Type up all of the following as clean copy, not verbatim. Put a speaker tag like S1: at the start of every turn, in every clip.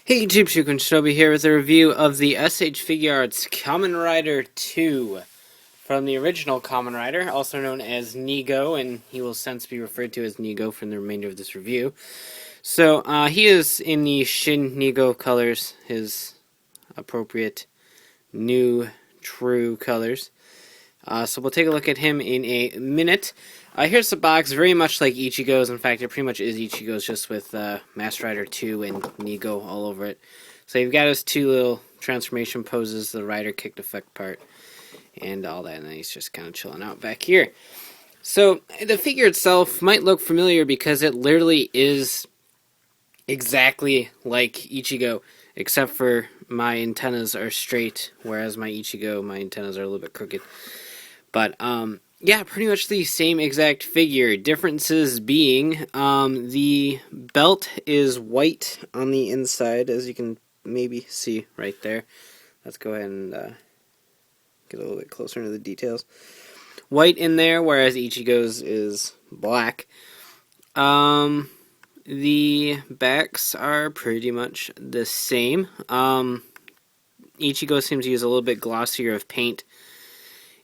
S1: Hey YouTube, Shinobi here with a review of the S.H.Figuarts Kamen Rider 2 from the original Kamen Rider, also known as Nigo, and he will since be referred to as Nigo for the remainder of this review. So, he is in the Shin Nigo colors, his appropriate new true colors. So we'll take a look at him in a minute. Here's the box, very much like Ichigo's. In fact, it pretty much is Ichigo's, just with Master Rider 2 and Nigo all over it. So you've got his two little transformation poses, the rider kicked effect part, and all that, and then he's just kind of chilling out back here. So the figure itself might look familiar because it literally is exactly like Ichigo, except for my antennas are straight, whereas my Ichigo, my antennas are a little bit crooked. But, yeah, pretty much the same exact figure. Differences being, the belt is white on the inside, as you can maybe see right there. Let's go ahead and get a little bit closer into the details. White in there, whereas Ichigo's is black. The backs are pretty much the same. Ichigo seems to use a little bit glossier of paint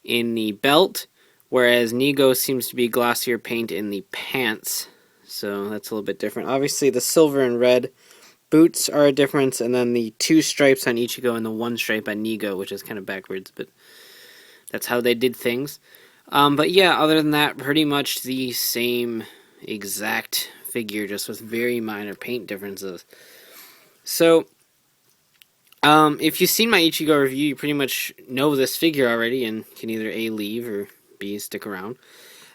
S1: in the belt, whereas Nigo seems to be glossier paint in the pants, so that's a little bit different. Obviously, the silver and red boots are a difference, and then the two stripes on Ichigo and the one stripe on Nigo, which is kind of backwards, but that's how they did things. But yeah, other than that, pretty much the same exact figure, just with very minor paint differences. So, if you've seen my Ichigo review, you pretty much know this figure already and can either A, leave, or B, stick around.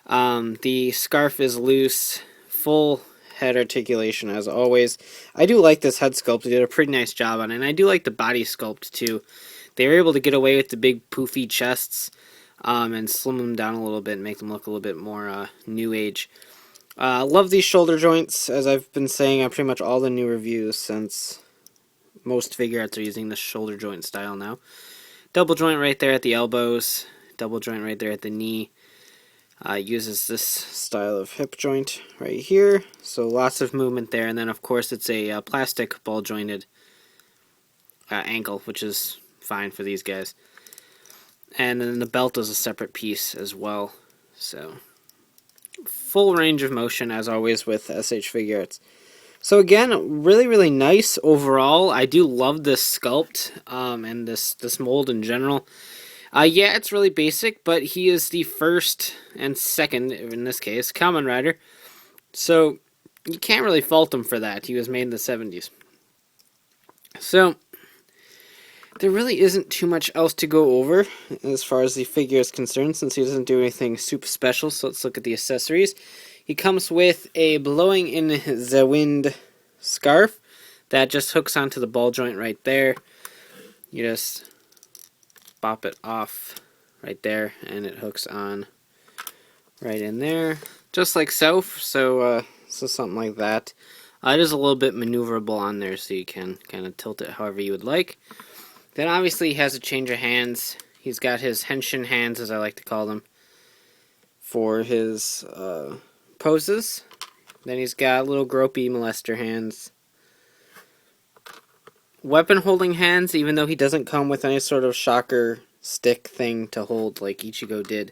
S1: The scarf is loose, full head articulation as always. I do like this head sculpt. They did a pretty nice job on it, and I do like the body sculpt too. They were able to get away with the big poofy chests and slim them down a little bit and make them look a little bit more new age. Love these shoulder joints, as I've been saying on pretty much all the new reviews since most Figuarts are using the shoulder joint style now. Double joint right there at the elbows. Double joint right there at the knee. Uses this style of hip joint right here. So lots of movement there. And then, of course, it's a plastic ball jointed ankle, which is fine for these guys. And then the belt is a separate piece as well. So full range of motion, as always, with S.H.Figuarts. So again, really, really nice overall. I do love this sculpt and this mold in general. Yeah, it's really basic, but he is the first and second, in this case, Kamen Rider. So you can't really fault him for that. He was made in the 70s. So there really isn't too much else to go over as far as the figure is concerned, since he doesn't do anything super special. So let's look at the accessories. He comes with a blowing in the wind scarf that just hooks onto the ball joint right there. You just bop it off right there, and it hooks on right in there, just like so. So something like that. It is a little bit maneuverable on there, so you can kind of tilt it however you would like. Then obviously he has a change of hands. He's got his henshin hands, as I like to call them, for his poses. Then he's got little gropey molester hands. Weapon holding hands, even though he doesn't come with any sort of shocker stick thing to hold like Ichigo did.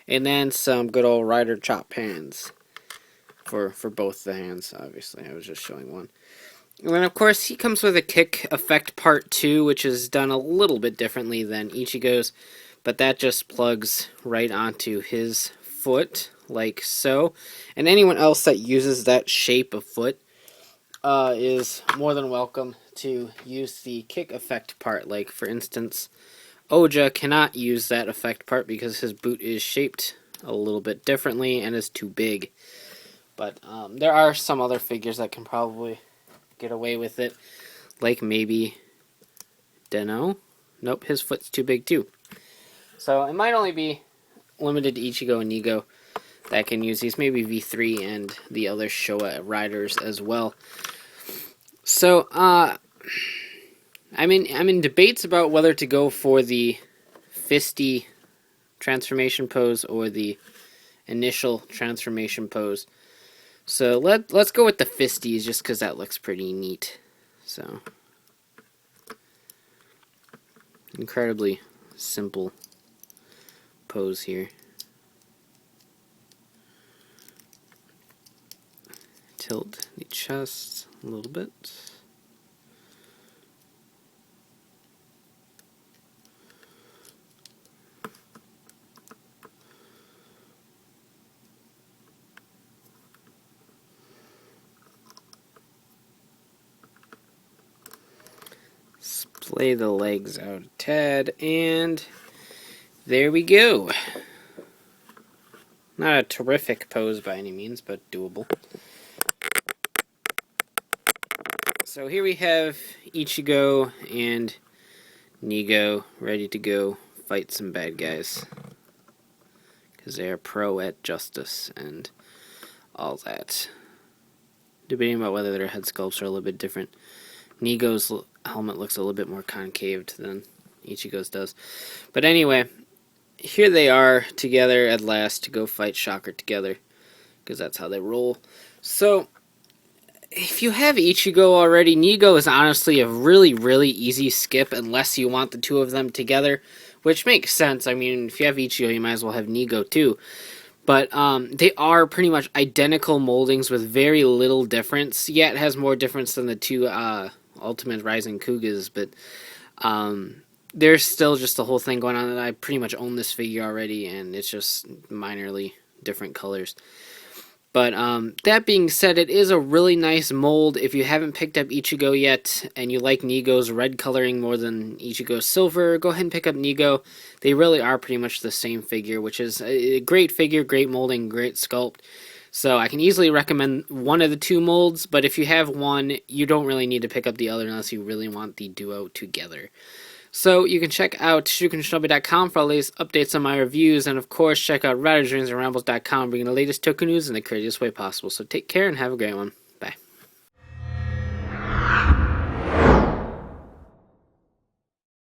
S1: And then some good old rider chop hands for both the hands, obviously. I was just showing one. And then, of course, he comes with a kick effect part 2, which is done a little bit differently than Ichigo's, but that just plugs right onto his foot, like so. And anyone else that uses that shape of foot is more than welcome to use the kick effect part. Like, for instance, Oja cannot use that effect part because his boot is shaped a little bit differently and is too big. But there are some other figures that can probably get away with it, like maybe Deno. Nope, his foot's too big too. So it might only be limited to Ichigo and Nigo that can use these, maybe V3 and the other Showa riders as well. So I'm in debates about whether to go for the fisty transformation pose or the initial transformation pose. So let's go with the fisties, just because that looks pretty neat. So, incredibly simple pose here. Tilt the chest a little bit. Splay the legs out a tad, and there we go. Not a terrific pose by any means, but doable. So here we have Ichigo and Nigo ready to go fight some bad guys. Because they are pro at justice and all that. Debating about whether their head sculpts are a little bit different. Nigo's helmet looks a little bit more concaved than Ichigo's does. But anyway, here they are together at last to go fight Shocker together. Because that's how they roll. So, if you have Ichigo already, Nigo is honestly a really, really easy skip unless you want the two of them together. Which makes sense. I mean, if you have Ichigo, you might as well have Nigo too. But they are pretty much identical moldings with very little difference. Yeah, it has more difference than the two Ultimate Rising Kugas, but there's still just the whole thing going on that I pretty much own this figure already, and it's just minorly different colors. But that being said, it is a really nice mold. If you haven't picked up Ichigo yet, and you like Nigo's red coloring more than Ichigo's silver, go ahead and pick up Nigo. They really are pretty much the same figure, which is a great figure, great molding, great sculpt. So I can easily recommend one of the two molds, but if you have one, you don't really need to pick up the other unless you really want the duo together. So you can check out shukenshinobi.com for all the latest updates on my reviews, and of course check out writerdreamsandrambles.com bringing the latest toku news in the craziest way possible. So take care and have a great one.